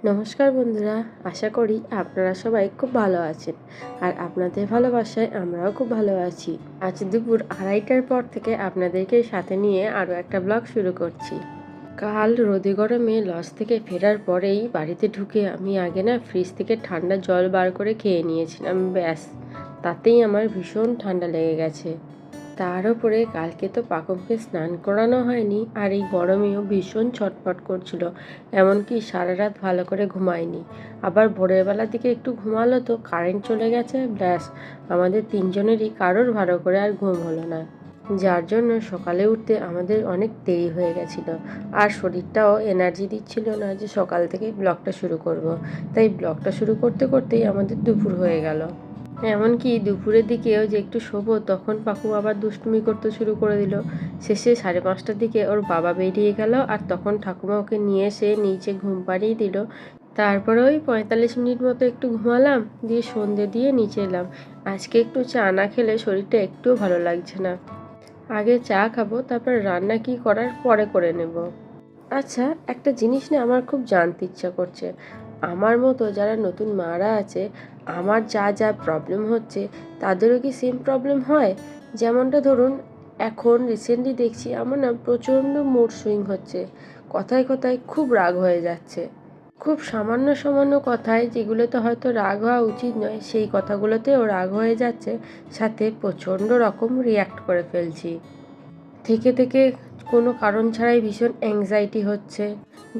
নমস্কার বন্ধুরা, আশা করি আপনারা সবাই খুব ভালো আছেন। আর আপনাদের ভালোবাসায় আমরাও খুব ভালো আছি। আজ দুপুর 2:30টার পর থেকে আপনাদেরকে সাথে নিয়ে আরও একটা ব্লগ শুরু করছি। কাল রোদে গরমে লজ থেকে ফেরার পরেই বাড়িতে ঢুকে আমি আগে ফ্রিজ থেকে ঠান্ডা জল বার করে খেয়ে নিয়েছিলাম। ব্যাস, তাতেই আমার ভীষণ ঠান্ডা লেগে গেছে। তার উপরে কালকে তো পাকমকে স্নান করানো হয়নি, আর এই গরমেও ভীষণ ছটফট করছিল, এমনকি সারা রাত ভালো করে ঘুমায়নি। আবার ভোরের বেলার দিকে একটু ঘুমালো তো কারেন্ট চলে গেছে। ব্যাস, আমাদের তিনজনেরই কারোর ভালো করে আর ঘুম হলো না, যার জন্য সকালে উঠতে আমাদের অনেক দেরি হয়ে গেছিলো। আর শরীরটাও এনার্জি দিচ্ছিল না যে সকাল থেকেই ব্লগটা শুরু করব। তাই ব্লগটা শুরু করতে করতেই আমাদের দুপুর হয়ে গেল। এমনকি দুপুরের দিকেও যে একটু শোবো, তখন পাকু আবার দুষ্টুমি করতে শুরু করে দিল। শেষে 5:30টার দিকে ওর বাবা বেরিয়ে গেল, আর তখন ঠাকুমা ওকে নিয়ে এসে নিচে ঘুম পাড়িয়ে দিল। তারপরে ওই 45 মিনিট মতো একটু ঘুমালাম, দিয়ে সন্ধে দিয়ে নিচে এলাম। আজকে একটু চা না খেলে শরীরটা একটুও ভালো লাগছে না। আগে চা খাবো, তারপর রান্না কি করার পরে করে নেব। আচ্ছা, একটা জিনিস না আমার খুব জানতে ইচ্ছা করছে। আমার মতো যারা নতুন মারা আছে, আমার যা যা প্রবলেম হচ্ছে, তাদেরও কি সেম প্রবলেম হয়? যেমনটা ধরুন, এখন রিসেন্টলি দেখছি আমার না প্রচণ্ড মুড সুইং হচ্ছে। কথায় কথায় খুব রাগ হয়ে যাচ্ছে। খুব সামান্য সামান্য কথায়, যেগুলোতে হয়তো রাগ হওয়া উচিত নয়, সেই কথাগুলোতেও রাগ হয়ে যাচ্ছে। সাথে প্রচণ্ড রকম রিয়্যাক্ট করে ফেলছি। থেকে থেকে কোনো কারণ ছাড়াই ভীষণ অ্যাংজাইটি হচ্ছে।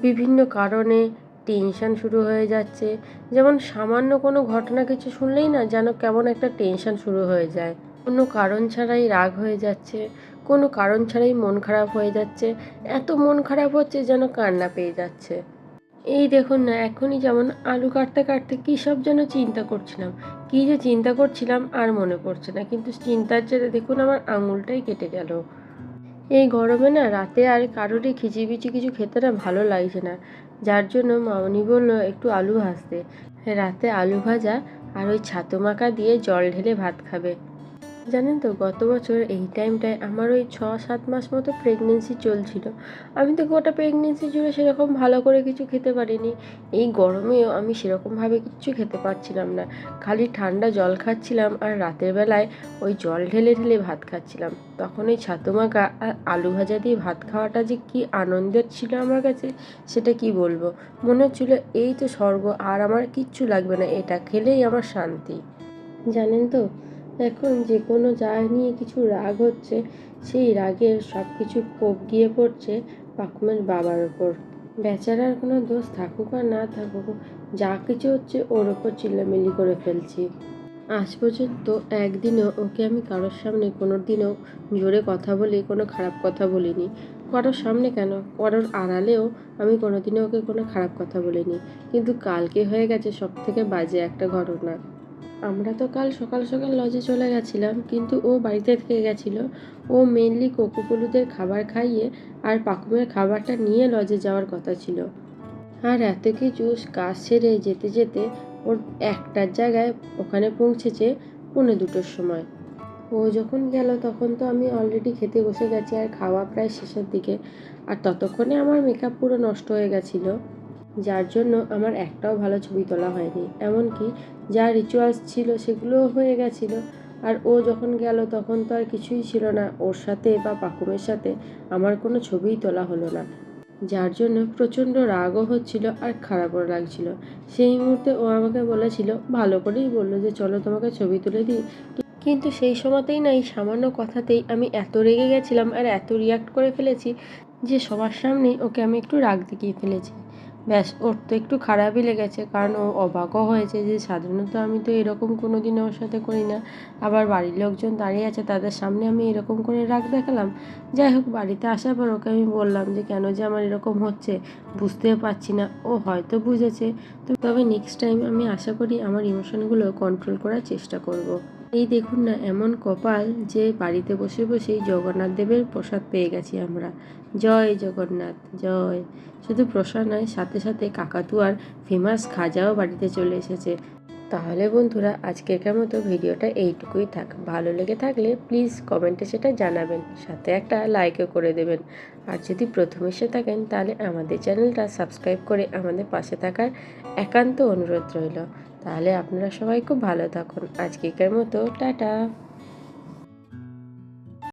বিভিন্ন কারণে টেনশান শুরু হয়ে যাচ্ছে। যেমন সামান্য কোনো ঘটনা কিছু শুনলেই না যেন কেমন একটা টেনশান শুরু হয়ে যায়। কোনো কারণ ছাড়াই রাগ হয়ে যাচ্ছে, কোনো কারণ ছাড়াই মন খারাপ হয়ে যাচ্ছে। এত মন খারাপ হচ্ছে যেন কান্না পেয়ে যাচ্ছে। এই দেখুন না, এখনই যেমন আলু কাটতে কাটতে কী সব যেন চিন্তা করছিলাম। কী যে চিন্তা করছিলাম আর মনে পড়ছে না, কিন্তু চিন্তার জেরে দেখুন আমার আঙুলটাই কেটে গেল। এই গরমে না রাতে আর কারোরই খিচিবিচি কিছু খেতে না ভালো লাগছে না, যার জন্য মামনি বললো একটু আলু ভাজতে। রাতে আলু ভাজা আর ওই ছাতু মাখা দিয়ে জল ঢেলে ভাত খাবে। জানেন তো, গত বছর এই টাইমটায় আমার ওই 6-7 মাস মতো প্রেগনেন্সি চলছিল। আমি তো গোটা প্রেগনেন্সি জুড়ে সেরকম ভালো করে কিছু খেতে পারিনি। এই গরমেও আমি সেরকমভাবে কিচ্ছু খেতে পারছিলাম না। খালি ঠান্ডা জল খাচ্ছিলাম, আর রাতের বেলায় ওই জল ঢেলে ঢেলে ভাত খাচ্ছিলাম। তখন ওই ছাতু মাখা আর আলু ভাজা দিয়ে ভাত খাওয়াটা যে কী আনন্দের ছিল আমার কাছে, সেটা কি বলবো। মনে হচ্ছিল এই তো স্বর্গ, আর আমার কিচ্ছু লাগবে না, এটা খেলেই আমার শান্তি। জানেন তো, এখন যে কোনো যা নিয়ে কিছু রাগ হচ্ছে, সেই রাগের সব কিছু কোপ গিয়ে পড়ছে পাকুমের বাবার ওপর। বেচারার কোনো দোষ থাকুক আর না থাকুক, যা কিছু হচ্ছে ওর ওপর চিল্লামিল্লি করে ফেলছি। আজ পর্যন্ত একদিনও ওকে আমি কারোর সামনে কোনো দিনও জোরে কথা বলি, কোনো খারাপ কথা বলিনি। কারোর সামনে কেন, কারোর আড়ালেও আমি কোনোদিনও ওকে কোনো খারাপ কথা বলিনি। কিন্তু কালকে হয়ে গেছে সব থেকে বাজে একটা ঘটনা। আমরা তো কাল সকাল সকাল লজে চলে গেছিলাম, কিন্তু ও বাড়িতে থেকে গেছিলো। ও মেনলি কোকুকুলুদের খাবার খাইয়ে আর পাকুমের খাবারটা নিয়ে লজে যাওয়ার কথা ছিল। আর এত কিছু কাজ সেরে যেতে যেতে ওর একটার জায়গায় ওখানে পৌঁছেছে 1:45-র সময়। ও যখন গেল তখন তো আমি অলরেডি খেতে বসে গেছি, আর খাওয়া প্রায় শেষের দিকে। আর ততক্ষণে আমার মেকআপ পুরো নষ্ট হয়ে গেছিলো, যার জন্য আমার একটাও ভালো ছবি তোলা হয়নি। এমনকি যা রিচুয়ালস ছিল সেগুলোও হয়ে গেছিলো। আর ও যখন গেল তখন তো আর কিছুই ছিল না, ওর সাথে বা পাকুমের সাথে আমার কোনো ছবিই তোলা হলো না, যার জন্য প্রচণ্ড রাগও হচ্ছিল আর খারাপও লাগছিল। সেই মুহূর্তে ও আমাকে বলেছিল, ভালো করেই বললো যে চলো তোমাকে ছবি তুলে দিই। কিন্তু সেই সময়তেই না, এই সামান্য কথাতেই আমি এত রেগে গেছিলাম আর এত রিয়াক্ট করে ফেলেছি যে সবার সামনেই ওকে আমি একটু রাগ দেখিয়ে ফেলেছি। ব্যাস, ওর তো একটু খারাপই লেগেছে, কারণ ও অবাকও হয়েছে যে সাধারণত আমি তো এরকম কোনো দিনও ওর সাথে করি না। আবার বাড়ির লোকজন দাঁড়িয়ে আছে, তাদের সামনে আমি এরকম করে রাগ দেখালাম। যাই হোক, বাড়িতে আসার পর ওকে আমি বললাম যে কেন যে আমার এরকম হচ্ছে বুঝতেও পারছি না। ও হয়তো বুঝেছে, তবে নেক্সট টাইম আমি আশা করি আমার ইমোশনগুলো কন্ট্রোল করার চেষ্টা করব। এই দেখুন না, এমন কপাল যে বাড়িতে বসে বসেই জগন্নাথ দেবের প্রসাদ পেয়ে গেছি আমরা। জয় জগন্নাথ জয়। শুধু প্রসাদ নয়, সাথে সাথে কাকাতুয়ার ফেমাস খাজাও বাড়িতে চলে এসেছে। তাহলে বন্ধুরা আজকের মতো ভিডিওটা এইটুকুই থাক। ভালো লেগে থাকলে প্লিজ কমেন্টে সেটা জানাবেন, সাথে একটা লাইকও করে দেবেন। আর যদি প্রথম এসে থাকেন তাহলে আমাদের চ্যানেলটা সাবস্ক্রাইব করে আমাদের পাশে থাকার একান্ত অনুরোধ রইল। তাহলে আপনারা সবাই খুব ভালো থাকুন। আজকের মতো টাটা।